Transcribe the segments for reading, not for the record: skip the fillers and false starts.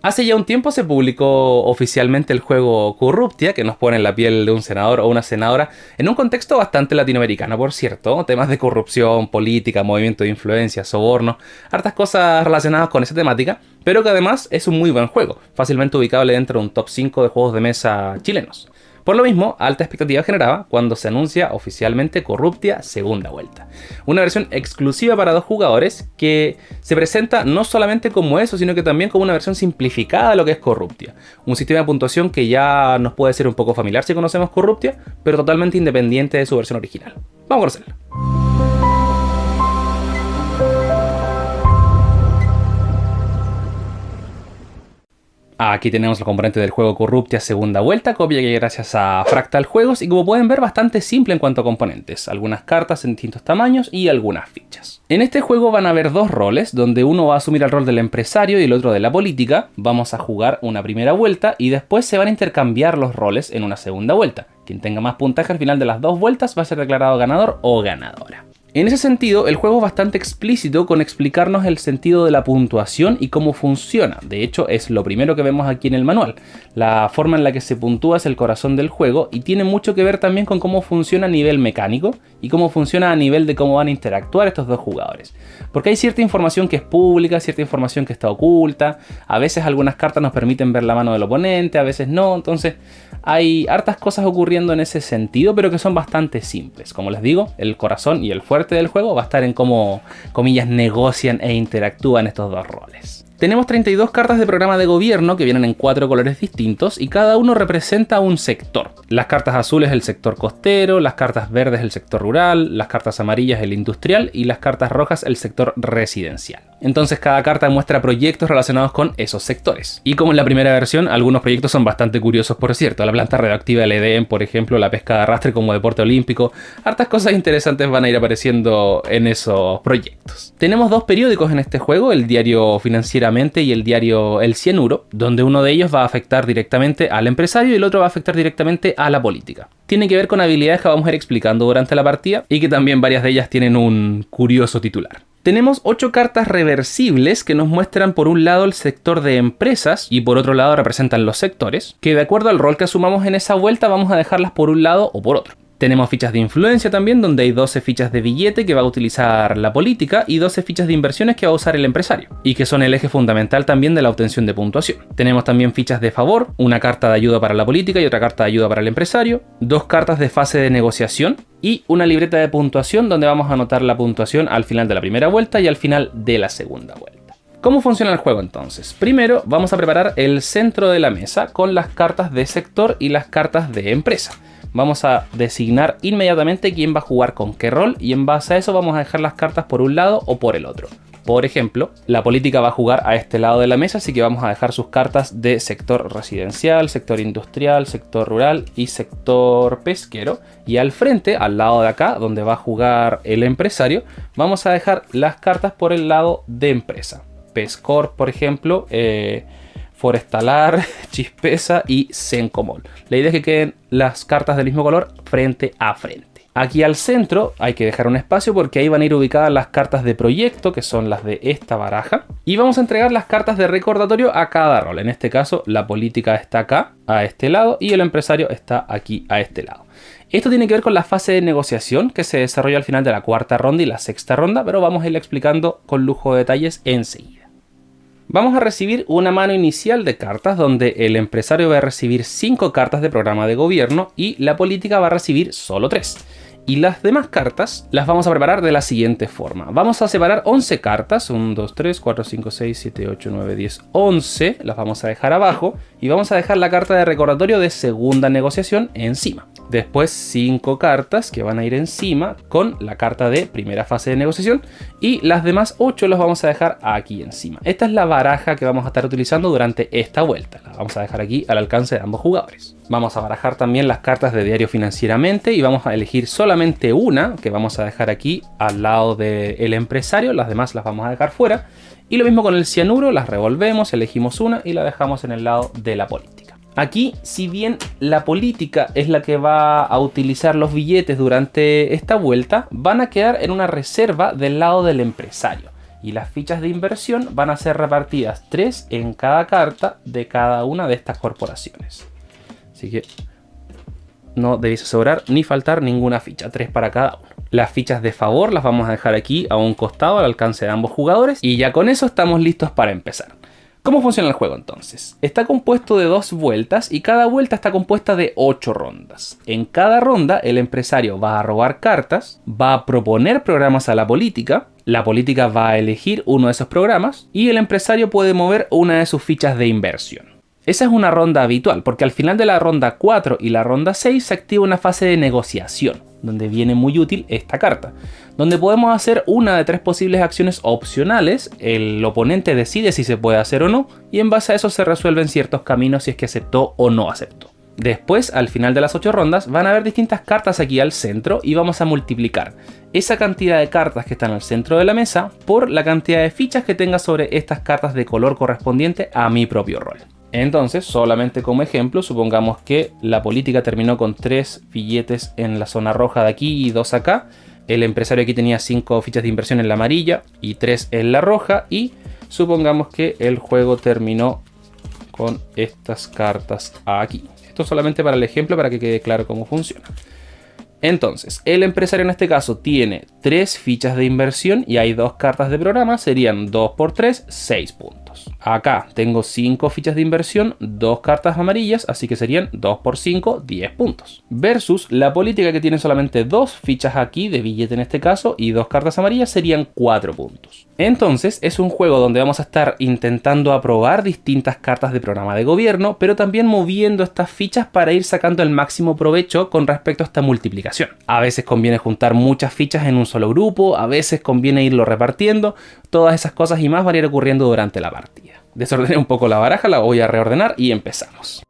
Hace ya un tiempo se publicó oficialmente el juego Corruptia, que nos pone en la piel de un senador o una senadora, en un contexto bastante latinoamericano, por cierto. Temas de corrupción, política, movimiento de influencia, soborno, hartas cosas relacionadas con esa temática, pero que además es un muy buen juego, fácilmente ubicable dentro de un top 5 de juegos de mesa chilenos. Por lo mismo, alta expectativa generaba cuando se anuncia oficialmente Corruptia segunda vuelta. Una versión exclusiva para 2 jugadores que se presenta no solamente como eso, sino que también como una versión simplificada de lo que es Corruptia. Un sistema de puntuación que ya nos puede ser un poco familiar si conocemos Corruptia, pero totalmente independiente de su versión original. Vamos a conocerla. Aquí tenemos el componente del juego Corruptia segunda vuelta, copia que gracias a Fractal Juegos y como pueden ver bastante simple en cuanto a componentes, algunas cartas en distintos tamaños y algunas fichas. En este juego van a haber 2 roles, donde uno va a asumir el rol del empresario y el otro de la política. Vamos a jugar una primera vuelta y después se van a intercambiar los roles en una segunda vuelta. Quien tenga más puntaje al final de las 2 vueltas va a ser declarado ganador o ganadora. En ese sentido, el juego es bastante explícito con explicarnos el sentido de la puntuación y cómo funciona. De hecho, es lo primero que vemos aquí en el manual. La forma en la que se puntúa es el corazón del juego y tiene mucho que ver también con cómo funciona a nivel mecánico y cómo funciona a nivel de cómo van a interactuar estos 2 jugadores. Porque hay cierta información que es pública, cierta información que está oculta, a veces algunas cartas nos permiten ver la mano del oponente, a veces no, entonces hay hartas cosas ocurriendo en ese sentido, pero que son bastante simples. Como les digo, el corazón y el fuerte del juego va a estar en cómo, comillas, negocian e interactúan estos 2 roles. Tenemos 32 cartas de programa de gobierno que vienen en 4 colores distintos y cada uno representa un sector. Las cartas azules el sector costero, las cartas verdes el sector rural, las cartas amarillas el industrial y las cartas rojas el sector residencial. Entonces cada carta muestra proyectos relacionados con esos sectores. Y como en la primera versión, algunos proyectos son bastante curiosos, por cierto. La planta radioactiva del Edén, por ejemplo, la pesca de arrastre como deporte olímpico. Hartas cosas interesantes van a ir apareciendo en esos proyectos. Tenemos 2 periódicos en este juego, el diario Financieramente y el diario El Cianuro, donde uno de ellos va a afectar directamente al empresario y el otro va a afectar directamente a la política. Tiene que ver con habilidades que vamos a ir explicando durante la partida y que también varias de ellas tienen un curioso titular. Tenemos 8 cartas reversibles que nos muestran por un lado el sector de empresas y por otro lado representan los sectores, que de acuerdo al rol que asumamos en esa vuelta vamos a dejarlas por un lado o por otro. Tenemos fichas de influencia también, donde hay 12 fichas de billete que va a utilizar la política y 12 fichas de inversiones que va a usar el empresario, y que son el eje fundamental también de la obtención de puntuación. Tenemos también fichas de favor, una carta de ayuda para la política y otra carta de ayuda para el empresario, 2 cartas de fase de negociación y una libreta de puntuación donde vamos a anotar la puntuación al final de la primera vuelta y al final de la segunda vuelta. ¿Cómo funciona el juego entonces? Primero vamos a preparar el centro de la mesa con las cartas de sector y las cartas de empresa. Vamos a designar inmediatamente quién va a jugar con qué rol y en base a eso vamos a dejar las cartas por un lado o por el otro. Por ejemplo, la política va a jugar a este lado de la mesa, así que vamos a dejar sus cartas de sector residencial, sector industrial, sector rural y sector pesquero. Y al frente, al lado de acá, donde va a jugar el empresario, vamos a dejar las cartas por el lado de empresa. Pescor, por ejemplo, Forestalar, Chispesa y Sencomol. La idea es que queden las cartas del mismo color frente a frente. Aquí al centro hay que dejar un espacio porque ahí van a ir ubicadas las cartas de proyecto, que son las de esta baraja. Y vamos a entregar las cartas de recordatorio a cada rol. En este caso, la política está acá, a este lado, y el empresario está aquí, a este lado. Esto tiene que ver con la fase de negociación que se desarrolla al final de la 4ª ronda y la 6ª ronda, pero vamos a ir explicando con lujo de detalles enseguida. Vamos a recibir una mano inicial de cartas donde el empresario va a recibir 5 cartas de programa de gobierno y la política va a recibir solo 3. Y las demás cartas las vamos a preparar de la siguiente forma. Vamos a separar 11 cartas, 1, 2, 3, 4, 5, 6, 7, 8, 9, 10, 11. Las vamos a dejar abajo y vamos a dejar la carta de recordatorio de segunda negociación encima. Después 5 cartas que van a ir encima con la carta de primera fase de negociación y las demás 8 las vamos a dejar aquí encima. Esta es la baraja que vamos a estar utilizando durante esta vuelta. La vamos a dejar aquí al alcance de ambos jugadores. Vamos a barajar también las cartas de diario financieramente y vamos a elegir solamente una que vamos a dejar aquí al lado del empresario. Las demás las vamos a dejar fuera. Y lo mismo con el cianuro, las revolvemos, elegimos una y la dejamos en el lado de la política. Aquí, si bien la política es la que va a utilizar los billetes durante esta vuelta, van a quedar en una reserva del lado del empresario. Y las fichas de inversión van a ser repartidas 3 en cada carta de cada una de estas corporaciones. Así que no debiese sobrar ni faltar ninguna ficha, 3 para cada uno. Las fichas de favor las vamos a dejar aquí a un costado al alcance de ambos jugadores y ya con eso estamos listos para empezar. ¿Cómo funciona el juego entonces? Está compuesto de 2 vueltas y cada vuelta está compuesta de 8 rondas. En cada ronda el empresario va a robar cartas, va a proponer programas a la política va a elegir uno de esos programas y el empresario puede mover una de sus fichas de inversión. Esa es una ronda habitual, porque al final de la ronda 4 y la ronda 6 se activa una fase de negociación, donde viene muy útil esta carta, donde podemos hacer una de 3 posibles acciones opcionales, el oponente decide si se puede hacer o no, y en base a eso se resuelven ciertos caminos si es que aceptó o no aceptó. Después, al final de las 8 rondas, van a haber distintas cartas aquí al centro y vamos a multiplicar esa cantidad de cartas que están al centro de la mesa por la cantidad de fichas que tenga sobre estas cartas de color correspondiente a mi propio rol. Entonces, solamente como ejemplo, supongamos que la política terminó con 3 billetes en la zona roja de aquí y 2 acá. El empresario aquí tenía 5 fichas de inversión en la amarilla y 3 en la roja. Y supongamos que el juego terminó con estas cartas aquí. Esto solamente para el ejemplo, para que quede claro cómo funciona. Entonces, el empresario en este caso tiene 3 fichas de inversión y hay 2 cartas de programa, serían 2 por 3, 6 puntos. Acá tengo 5 fichas de inversión, 2 cartas amarillas, así que serían 2 por 5, 10 puntos. Versus la política que tiene solamente 2 fichas aquí, de billete en este caso, y 2 cartas amarillas, serían 4 puntos. Entonces, es un juego donde vamos a estar intentando aprobar distintas cartas de programa de gobierno, pero también moviendo estas fichas para ir sacando el máximo provecho con respecto a esta multiplicación. A veces conviene juntar muchas fichas en un solo grupo, a veces conviene irlo repartiendo, todas esas cosas y más van a ir ocurriendo durante la partida. Desordené un poco la baraja, la voy a reordenar y empezamos.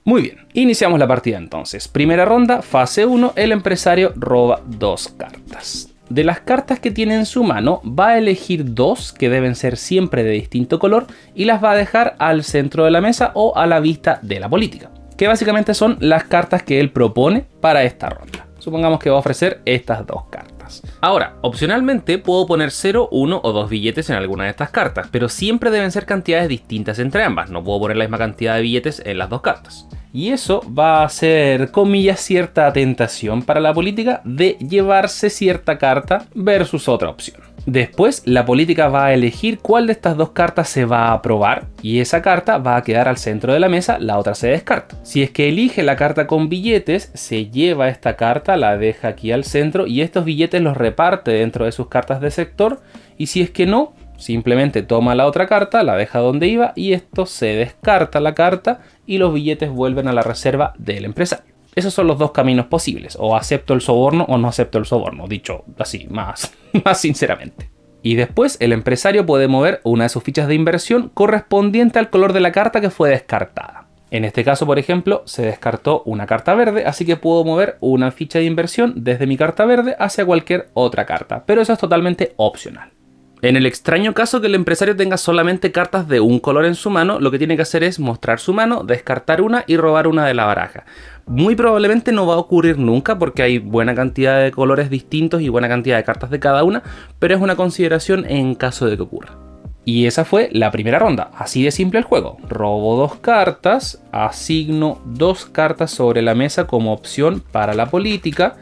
Muy bien, iniciamos la partida entonces. Primera ronda, fase 1, el empresario roba 2 cartas. De las cartas que tiene en su mano, va a elegir 2 que deben ser siempre de distinto color y las va a dejar al centro de la mesa o a la vista de la política, que básicamente son las cartas que él propone para esta ronda. Supongamos que va a ofrecer estas 2 cartas. Ahora, opcionalmente puedo poner 0, 1 o 2 billetes en alguna de estas cartas, pero siempre deben ser cantidades distintas entre ambas. No puedo poner la misma cantidad de billetes en las 2 cartas. Y eso va a ser, comillas, cierta tentación para la política de llevarse cierta carta versus otra opción. Después, la política va a elegir cuál de estas 2 cartas se va a aprobar y esa carta va a quedar al centro de la mesa, la otra se descarta. Si es que elige la carta con billetes, se lleva esta carta, la deja aquí al centro y estos billetes los reparte dentro de sus cartas de sector, y si es que no, simplemente toma la otra carta, la deja donde iba y esto se descarta la carta y los billetes vuelven a la reserva del empresario. Esos son los 2 caminos posibles, o acepto el soborno o no acepto el soborno, dicho así, más sinceramente. Y después el empresario puede mover una de sus fichas de inversión correspondiente al color de la carta que fue descartada. En este caso, por ejemplo, se descartó una carta verde, así que puedo mover una ficha de inversión desde mi carta verde hacia cualquier otra carta, pero eso es totalmente opcional. En el extraño caso que el empresario tenga solamente cartas de un color en su mano, lo que tiene que hacer es mostrar su mano, descartar una y robar una de la baraja. Muy probablemente no va a ocurrir nunca porque hay buena cantidad de colores distintos y buena cantidad de cartas de cada una, pero es una consideración en caso de que ocurra. Y esa fue la primera ronda, así de simple el juego. Robo 2 cartas, asigno 2 cartas sobre la mesa como opción para la política.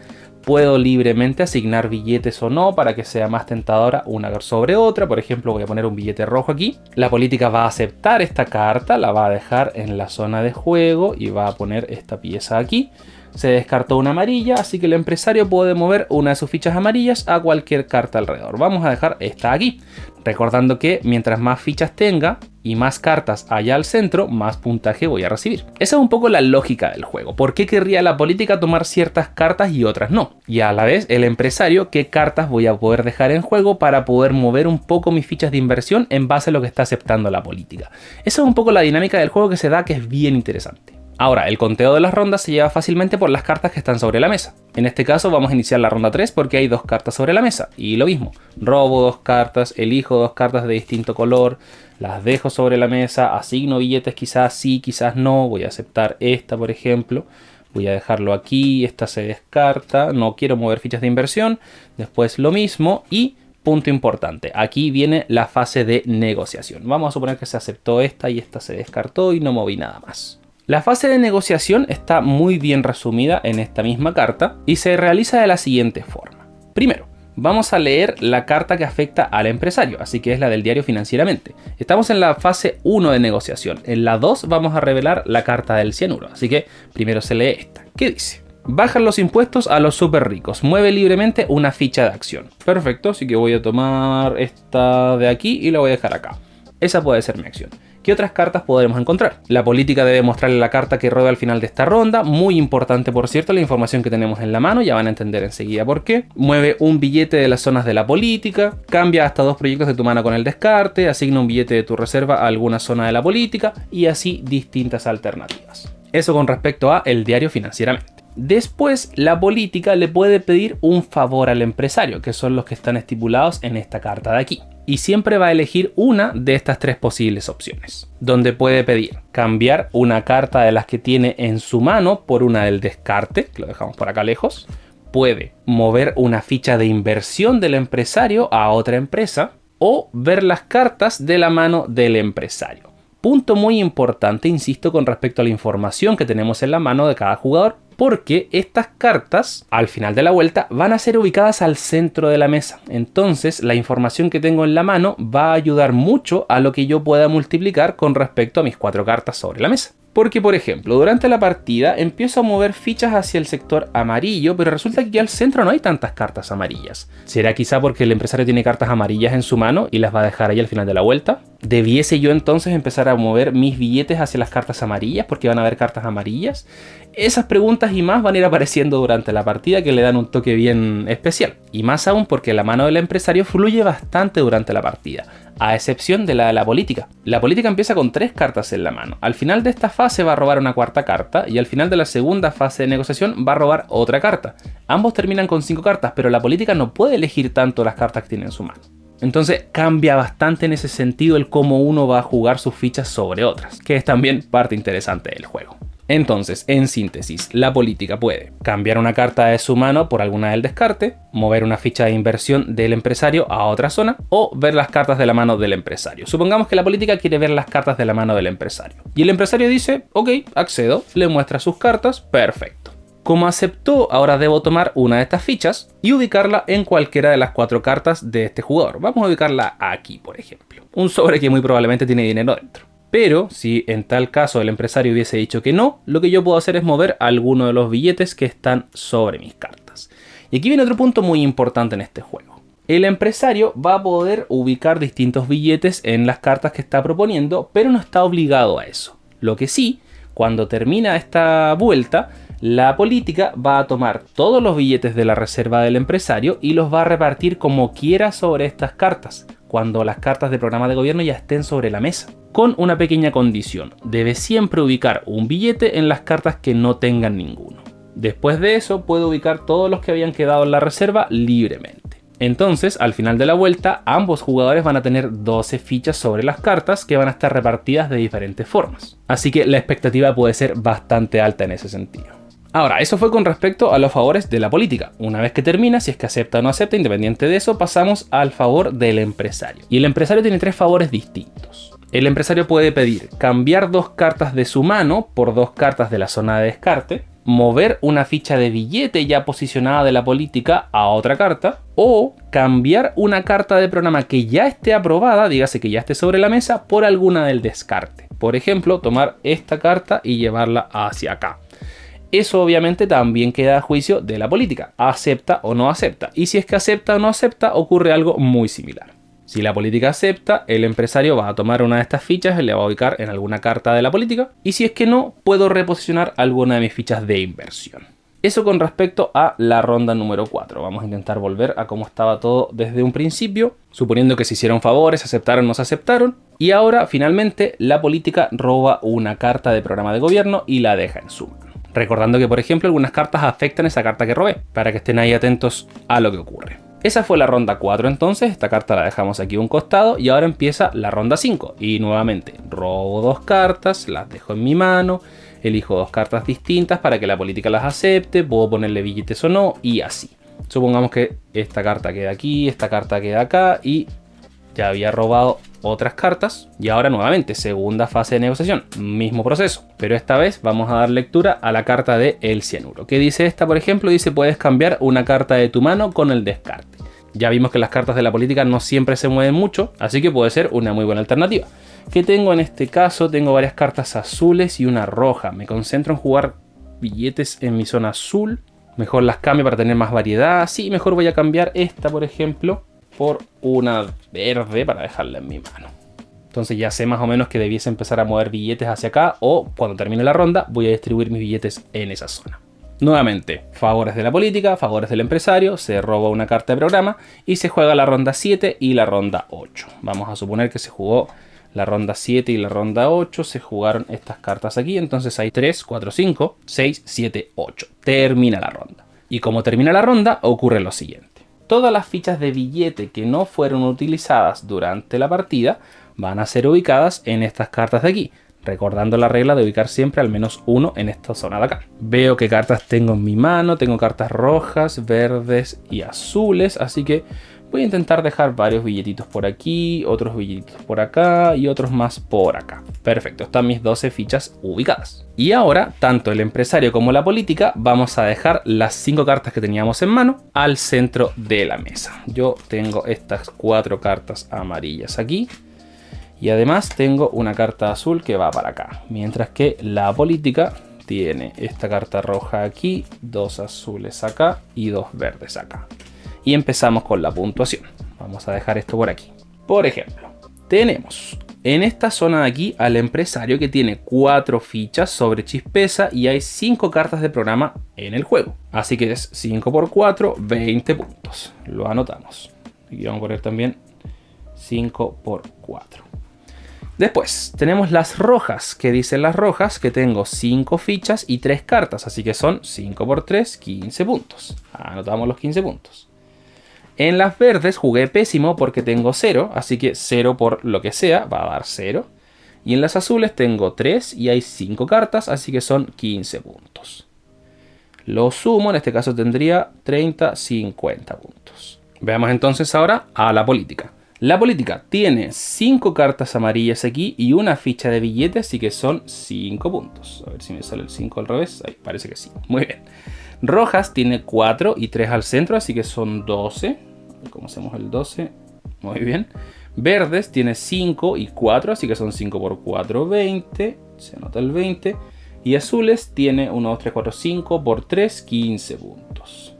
Puedo libremente asignar billetes o no para que sea más tentadora una sobre otra. Por ejemplo, voy a poner un billete rojo aquí. La política va a aceptar esta carta, la va a dejar en la zona de juego y va a poner esta pieza aquí. Se descartó una amarilla, así que el empresario puede mover una de sus fichas amarillas a cualquier carta alrededor. Vamos a dejar esta aquí, recordando que mientras más fichas tenga y más cartas haya al centro, más puntaje voy a recibir. Esa es un poco la lógica del juego. ¿Por qué querría la política tomar ciertas cartas y otras no? Y a la vez el empresario, ¿qué cartas voy a poder dejar en juego para poder mover un poco mis fichas de inversión en base a lo que está aceptando la política? Esa es un poco la dinámica del juego que se da, que es bien interesante. Ahora, el conteo de las rondas se lleva fácilmente por las cartas que están sobre la mesa. En este caso vamos a iniciar la ronda 3 porque hay 2 cartas sobre la mesa. Y lo mismo, robo 2 cartas, elijo 2 cartas de distinto color, las dejo sobre la mesa, asigno billetes, quizás sí, quizás no. Voy a aceptar esta, por ejemplo. Voy a dejarlo aquí, esta se descarta, no quiero mover fichas de inversión. Después lo mismo y punto importante, aquí viene la fase de negociación. Vamos a suponer que se aceptó esta y esta se descartó y no moví nada más. La fase de negociación está muy bien resumida en esta misma carta y se realiza de la siguiente forma. Primero, vamos a leer la carta que afecta al empresario, así que es la del diario Financieramente. Estamos en la fase 1 de negociación. En la 2 vamos a revelar la carta del cianuro, así que primero se lee esta. ¿Qué dice? Bajan los impuestos a los súper ricos. Mueve libremente una ficha de acción. Perfecto, así que voy a tomar esta de aquí y la voy a dejar acá. Esa puede ser mi acción. ¿Qué otras cartas podremos encontrar? La política debe mostrarle la carta que rueda al final de esta ronda. Muy importante, por cierto, la información que tenemos en la mano. Ya van a entender enseguida por qué. Mueve un billete de las zonas de la política. Cambia hasta 2 proyectos de tu mano con el descarte. Asigna un billete de tu reserva a alguna zona de la política. Y así distintas alternativas. Eso con respecto a el diario Financieramente. Después, la política le puede pedir un favor al empresario, que son los que están estipulados en esta carta de aquí. Y siempre va a elegir una de estas 3 posibles opciones, donde puede pedir cambiar una carta de las que tiene en su mano por una del descarte, que lo dejamos por acá lejos. Puede mover una ficha de inversión del empresario a otra empresa o ver las cartas de la mano del empresario. Punto muy importante, insisto, con respecto a la información que tenemos en la mano de cada jugador, porque estas cartas, al final de la vuelta, van a ser ubicadas al centro de la mesa. Entonces, la información que tengo en la mano va a ayudar mucho a lo que yo pueda multiplicar con respecto a mis 4 cartas sobre la mesa. Porque, por ejemplo, durante la partida empiezo a mover fichas hacia el sector amarillo, pero resulta que aquí al centro no hay tantas cartas amarillas. ¿Será quizá porque el empresario tiene cartas amarillas en su mano y las va a dejar ahí al final de la vuelta? ¿Debiese yo entonces empezar a mover mis billetes hacia las cartas amarillas porque van a haber cartas amarillas? Esas preguntas y más van a ir apareciendo durante la partida, que le dan un toque bien especial. Y más aún porque la mano del empresario fluye bastante durante la partida, a excepción de la de la política. La política empieza con 3 cartas en la mano. Al final de esta fase va a robar una 4ª carta y al final de la segunda fase de negociación va a robar otra carta. Ambos terminan con 5 cartas, pero la política no puede elegir tanto las cartas que tiene en su mano. Entonces cambia bastante en ese sentido el cómo uno va a jugar sus fichas sobre otras, que es también parte interesante del juego. Entonces, en síntesis, la política puede cambiar una carta de su mano por alguna del descarte, mover una ficha de inversión del empresario a otra zona o ver las cartas de la mano del empresario. Supongamos que la política quiere ver las cartas de la mano del empresario. Y el empresario dice, ok, accedo, le muestra sus cartas, perfecto. Como aceptó, ahora debo tomar una de estas fichas y ubicarla en cualquiera de las 4 cartas de este jugador. Vamos a ubicarla aquí, por ejemplo. Un sobre que muy probablemente tiene dinero dentro. Pero si en tal caso el empresario hubiese dicho que no, lo que yo puedo hacer es mover alguno de los billetes que están sobre mis cartas. Y aquí viene otro punto muy importante en este juego. El empresario va a poder ubicar distintos billetes en las cartas que está proponiendo, pero no está obligado a eso. Lo que sí, cuando termina esta vuelta, la política va a tomar todos los billetes de la reserva del empresario y los va a repartir como quiera sobre estas cartas, cuando las cartas de programa de gobierno ya estén sobre la mesa. Con una pequeña condición, debe siempre ubicar un billete en las cartas que no tengan ninguno. Después de eso, puede ubicar todos los que habían quedado en la reserva libremente. Entonces, al final de la vuelta, ambos jugadores van a tener 12 fichas sobre las cartas que van a estar repartidas de diferentes formas. Así que la expectativa puede ser bastante alta en ese sentido. Ahora, eso fue con respecto a los favores de la política. Una vez que termina, si es que acepta o no acepta, independiente de eso, pasamos al favor del empresario. Y el empresario tiene 3 favores distintos. El empresario puede pedir cambiar 2 cartas de su mano por 2 cartas de la zona de descarte, mover una ficha de billete ya posicionada de la política a otra carta, o cambiar una carta de programa que ya esté aprobada, dígase que ya esté sobre la mesa, por alguna del descarte. Por ejemplo, tomar esta carta y llevarla hacia acá. Eso obviamente también queda a juicio de la política, acepta o no acepta. Y si es que acepta o no acepta, ocurre algo muy similar. Si la política acepta, el empresario va a tomar una de estas fichas y le va a ubicar en alguna carta de la política. Y si es que no, puedo reposicionar alguna de mis fichas de inversión. Eso con respecto a la ronda número 4. Vamos a intentar volver a cómo estaba todo desde un principio, suponiendo que se hicieron favores, aceptaron o no se aceptaron. Y ahora, finalmente, la política roba una carta de programa de gobierno y la deja en su mano. Recordando que, por ejemplo, algunas cartas afectan esa carta que robé, para que estén ahí atentos a lo que ocurre. Esa fue la ronda 4 entonces, esta carta la dejamos aquí a un costado y ahora empieza la ronda 5. Y nuevamente, robo 2 cartas, las dejo en mi mano, elijo 2 cartas distintas para que la política las acepte, puedo ponerle billetes o no y así. Supongamos que esta carta queda aquí, esta carta queda acá y ya había robado otras cartas. Y ahora nuevamente, segunda fase de negociación, mismo proceso. Pero esta vez vamos a dar lectura a la carta de El Cianuro. ¿Qué dice esta, por ejemplo? Dice, puedes cambiar una carta de tu mano con el descarte. Ya vimos que las cartas de la política no siempre se mueven mucho, así que puede ser una muy buena alternativa. ¿Qué tengo en este caso? Tengo varias cartas azules y una roja. Me concentro en jugar billetes en mi zona azul. Mejor las cambio para tener más variedad. Sí, mejor voy a cambiar esta, por ejemplo, por una verde para dejarla en mi mano. Entonces ya sé más o menos que debiese empezar a mover billetes hacia acá, o cuando termine la ronda voy a distribuir mis billetes en esa zona. Nuevamente, favores de la política, favores del empresario, se roba una carta de programa y se juega la ronda 7 y la ronda 8. Vamos a suponer que se jugó la ronda 7 y la ronda 8, se jugaron estas cartas aquí, entonces hay 3, 4, 5, 6, 7, 8. Termina la ronda. Y como termina la ronda, ocurre lo siguiente. Todas las fichas de billete que no fueron utilizadas durante la partida van a ser ubicadas en estas cartas de aquí, recordando la regla de ubicar siempre al menos uno en esta zona de acá. Veo qué cartas tengo en mi mano, tengo cartas rojas, verdes y azules, así que voy a intentar dejar varios billetitos por aquí, otros billetitos por acá y otros más por acá. Perfecto, están mis 12 fichas ubicadas. Y ahora, tanto el empresario como la política, vamos a dejar las 5 cartas que teníamos en mano al centro de la mesa. Yo tengo estas 4 cartas amarillas aquí. Y además tengo una carta azul que va para acá. Mientras que la política tiene esta carta roja aquí, 2 azules acá y 2 verdes acá. Y empezamos con la puntuación. Vamos a dejar esto por aquí. Por ejemplo, tenemos en esta zona de aquí al empresario que tiene 4 fichas sobre chispeza y hay 5 cartas de programa en el juego. Así que es 5 por 4, 20 puntos. Lo anotamos. Y vamos a poner también 5 por 4. Después tenemos las rojas. ¿Qué dicen las rojas? Que tengo 5 fichas y 3 cartas. Así que son 5 por 3, 15 puntos. Anotamos los 15 puntos. En las verdes jugué pésimo porque tengo 0, así que 0 por lo que sea va a dar 0. Y en las azules tengo 3 y hay 5 cartas, así que son 15 puntos. Lo sumo, en este caso tendría 30, 50 puntos. Veamos entonces ahora a la política. La política tiene 5 cartas amarillas aquí y una ficha de billete, así que son 5 puntos. A ver si me sale el 5 al revés. Ahí, parece que sí. Muy bien. Rojas tiene 4 y 3 al centro, así que son 12. ¿Cómo hacemos el 12? Muy bien. Verdes tiene 5 y 4, así que son 5 por 4, 20. Se anota el 20. Y azules tiene 1, 2, 3, 4, 5 por 3, 15 puntos.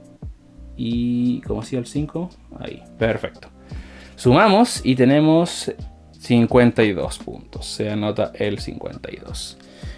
¿Y cómo hacía el 5? Ahí, perfecto. Sumamos y tenemos 52 puntos. Se anota el 52.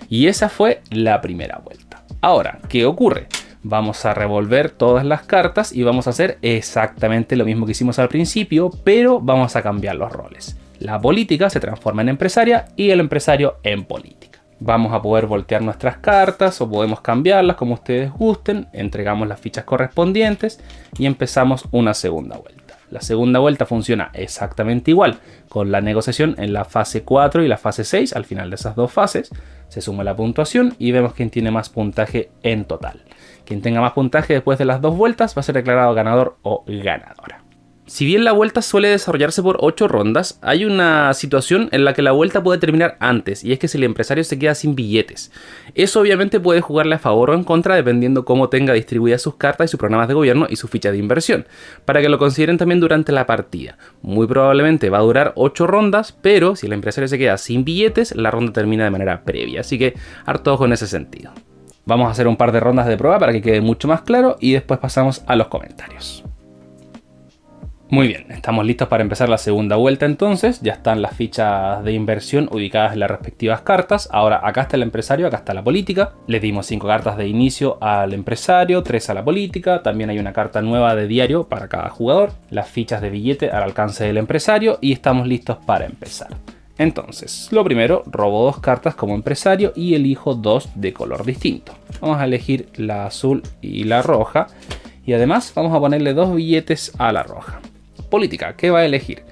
Y esa fue la primera vuelta. Ahora, ¿qué ocurre? Vamos a revolver todas las cartas y vamos a hacer exactamente lo mismo que hicimos al principio, pero vamos a cambiar los roles. La política se transforma en empresaria y el empresario en política. Vamos a poder voltear nuestras cartas o podemos cambiarlas como ustedes gusten. Entregamos las fichas correspondientes y empezamos una segunda vuelta. La segunda vuelta funciona exactamente igual, con la negociación en la fase 4 y la fase 6. Al final de esas dos fases se suma la puntuación y vemos quién tiene más puntaje en total. Quien tenga más puntaje después de las 2 vueltas va a ser declarado ganador o ganadora. Si bien la vuelta suele desarrollarse por 8 rondas, hay una situación en la que la vuelta puede terminar antes, y es que si el empresario se queda sin billetes. Eso obviamente puede jugarle a favor o en contra dependiendo cómo tenga distribuidas sus cartas y sus programas de gobierno y su ficha de inversión, para que lo consideren también durante la partida. Muy probablemente va a durar 8 rondas, pero si el empresario se queda sin billetes, la ronda termina de manera previa, así que harto ojo en ese sentido. Vamos a hacer un par de rondas de prueba para que quede mucho más claro y después pasamos a los comentarios. Muy bien, estamos listos para empezar la segunda vuelta entonces. Ya están las fichas de inversión ubicadas en las respectivas cartas. Ahora acá está el empresario, acá está la política. Le dimos 5 cartas de inicio al empresario, 3 a la política. También hay una carta nueva de diario para cada jugador. Las fichas de billete al alcance del empresario y estamos listos para empezar. Entonces, lo primero, robo 2 cartas como empresario y elijo 2 de color distinto. Vamos a elegir la azul y la roja. Y además vamos a ponerle 2 billetes a la roja. Política, ¿qué va a elegir?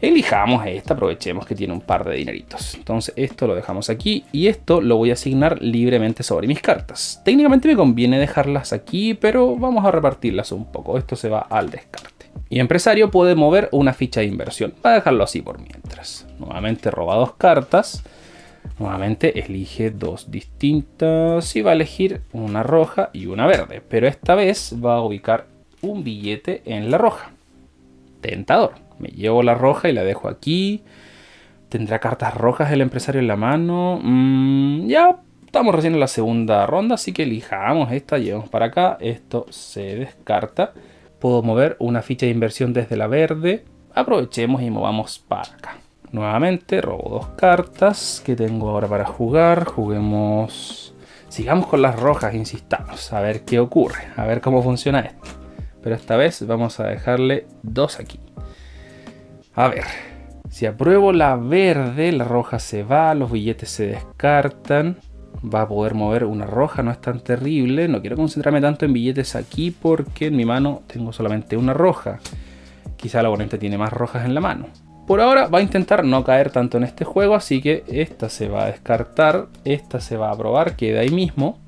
Elijamos esta, aprovechemos que tiene un par de dineritos. Entonces esto lo dejamos aquí y esto lo voy a asignar libremente sobre mis cartas. Técnicamente me conviene dejarlas aquí, pero vamos a repartirlas un poco. Esto se va al descarte. Y empresario puede mover una ficha de inversión. Va a dejarlo así por mientras. Nuevamente roba 2 cartas. Nuevamente elige 2 distintas y va a elegir una roja y una verde. Pero esta vez va a ubicar un billete en la roja. Tentador. Me llevo la roja y la dejo aquí. ¿Tendrá cartas rojas el empresario en la mano? Ya estamos recién en la segunda ronda, así que elijamos esta, llevamos para acá. Esto se descarta. Puedo mover una ficha de inversión desde la verde. Aprovechemos y movamos para acá. Nuevamente robo 2 cartas que tengo ahora para jugar. Juguemos... Sigamos con las rojas, insistamos. A ver qué ocurre, a ver cómo funciona esto. Pero esta vez vamos a dejarle 2 aquí. A ver, si apruebo la verde, la roja se va, los billetes se descartan. Va a poder mover una roja, no es tan terrible. No quiero concentrarme tanto en billetes aquí porque en mi mano tengo solamente una roja. Quizá el oponente tiene más rojas en la mano. Por ahora va a intentar no caer tanto en este juego, así que esta se va a descartar, esta se va a aprobar, queda ahí mismo.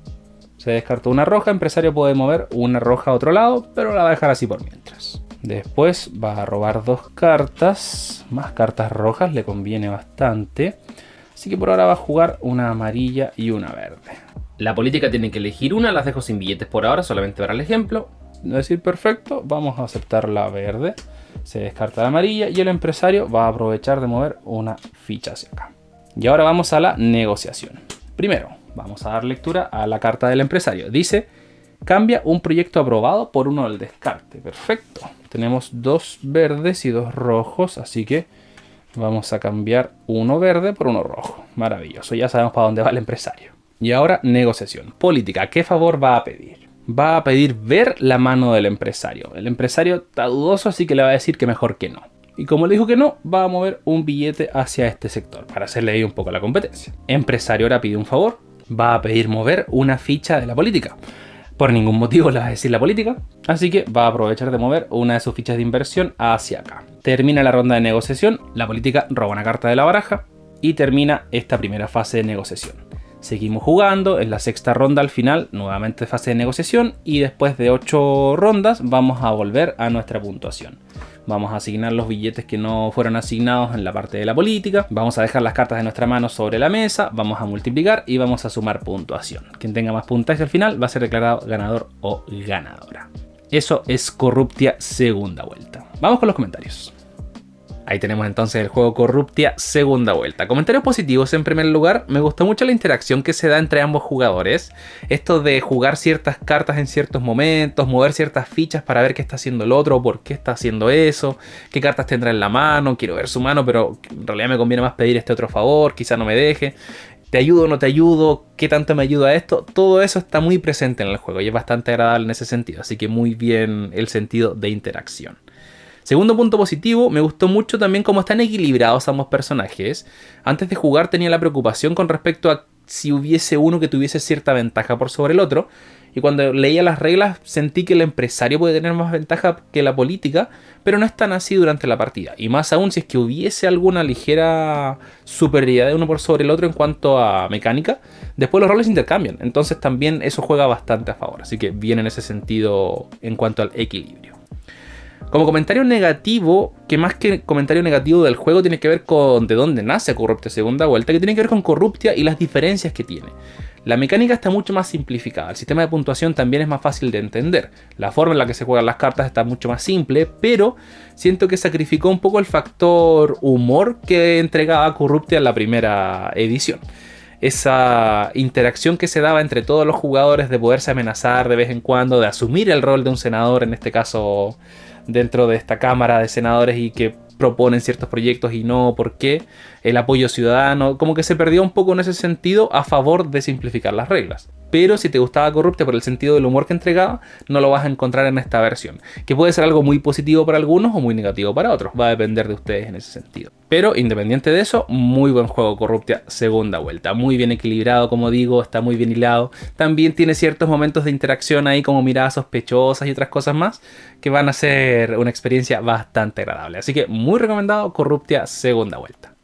Se descartó una roja, empresario puede mover una roja a otro lado, pero la va a dejar así por mientras. Después va a robar 2 cartas, más cartas rojas, le conviene bastante. Así que por ahora va a jugar una amarilla y una verde. La política tiene que elegir una, las dejo sin billetes por ahora, solamente para el ejemplo. Es decir, perfecto, vamos a aceptar la verde. Se descarta la amarilla y el empresario va a aprovechar de mover una ficha hacia acá. Y ahora vamos a la negociación. Primero, vamos a dar lectura a la carta del empresario. Dice, cambia un proyecto aprobado por uno del descarte. Perfecto. Tenemos 2 verdes y 2 rojos, así que vamos a cambiar uno verde por uno rojo. Maravilloso, ya sabemos para dónde va el empresario. Y ahora negociación. Política, ¿qué favor va a pedir? Va a pedir ver la mano del empresario. El empresario está dudoso, así que le va a decir que mejor que no. Y como le dijo que no, va a mover un billete hacia este sector, para hacerle ahí un poco la competencia. Empresario ahora pide un favor. Va a pedir mover una ficha de la política. Por ningún motivo le va a decir la política, así que va a aprovechar de mover una de sus fichas de inversión hacia acá. Termina la ronda de negociación, la política roba una carta de la baraja y termina esta primera fase de negociación. Seguimos jugando, en la sexta ronda al final, nuevamente fase de negociación y después de 8 rondas vamos a volver a nuestra puntuación. Vamos a asignar los billetes que no fueron asignados en la parte de la política. Vamos a dejar las cartas de nuestra mano sobre la mesa. Vamos a multiplicar y vamos a sumar puntuación. Quien tenga más puntaje al final va a ser declarado ganador o ganadora. Eso es Corruptia segunda vuelta. Vamos con los comentarios. Ahí tenemos entonces el juego Corruptia segunda vuelta. Comentarios positivos en primer lugar. Me gustó mucho la interacción que se da entre ambos jugadores. Esto de jugar ciertas cartas en ciertos momentos, mover ciertas fichas para ver qué está haciendo el otro, por qué está haciendo eso, qué cartas tendrá en la mano, quiero ver su mano, pero en realidad me conviene más pedir este otro favor, quizá no me deje. ¿Te ayudo o no te ayudo? ¿Qué tanto me ayuda esto? Todo eso está muy presente en el juego y es bastante agradable en ese sentido. Así que muy bien el sentido de interacción. Segundo punto positivo, me gustó mucho también cómo están equilibrados ambos personajes. Antes de jugar tenía la preocupación con respecto a si hubiese uno que tuviese cierta ventaja por sobre el otro. Y cuando leía las reglas sentí que el empresario puede tener más ventaja que la política, pero no es tan así durante la partida. Y más aún si es que hubiese alguna ligera superioridad de uno por sobre el otro en cuanto a mecánica, después los roles intercambian. Entonces también eso juega bastante a favor. Así que bien en ese sentido en cuanto al equilibrio. Como comentario negativo, que más que comentario negativo del juego tiene que ver con de dónde nace Corruptia segunda vuelta, que tiene que ver con Corruptia y las diferencias que tiene. La mecánica está mucho más simplificada, el sistema de puntuación también es más fácil de entender, la forma en la que se juegan las cartas está mucho más simple, pero siento que sacrificó un poco el factor humor que entregaba Corruptia en la primera edición. Esa interacción que se daba entre todos los jugadores de poderse amenazar de vez en cuando, de asumir el rol de un senador, en este caso dentro de esta cámara de senadores y que proponen ciertos proyectos y no, ¿por qué? el apoyo ciudadano, como que se perdió un poco en ese sentido a favor de simplificar las reglas. Pero si te gustaba Corruptia por el sentido del humor que entregaba, no lo vas a encontrar en esta versión, que puede ser algo muy positivo para algunos o muy negativo para otros, va a depender de ustedes en ese sentido. Pero independiente de eso, muy buen juego Corruptia segunda vuelta, muy bien equilibrado, como digo, está muy bien hilado, también tiene ciertos momentos de interacción ahí como miradas sospechosas y otras cosas más que van a ser una experiencia bastante agradable, así que muy recomendado Corruptia segunda vuelta.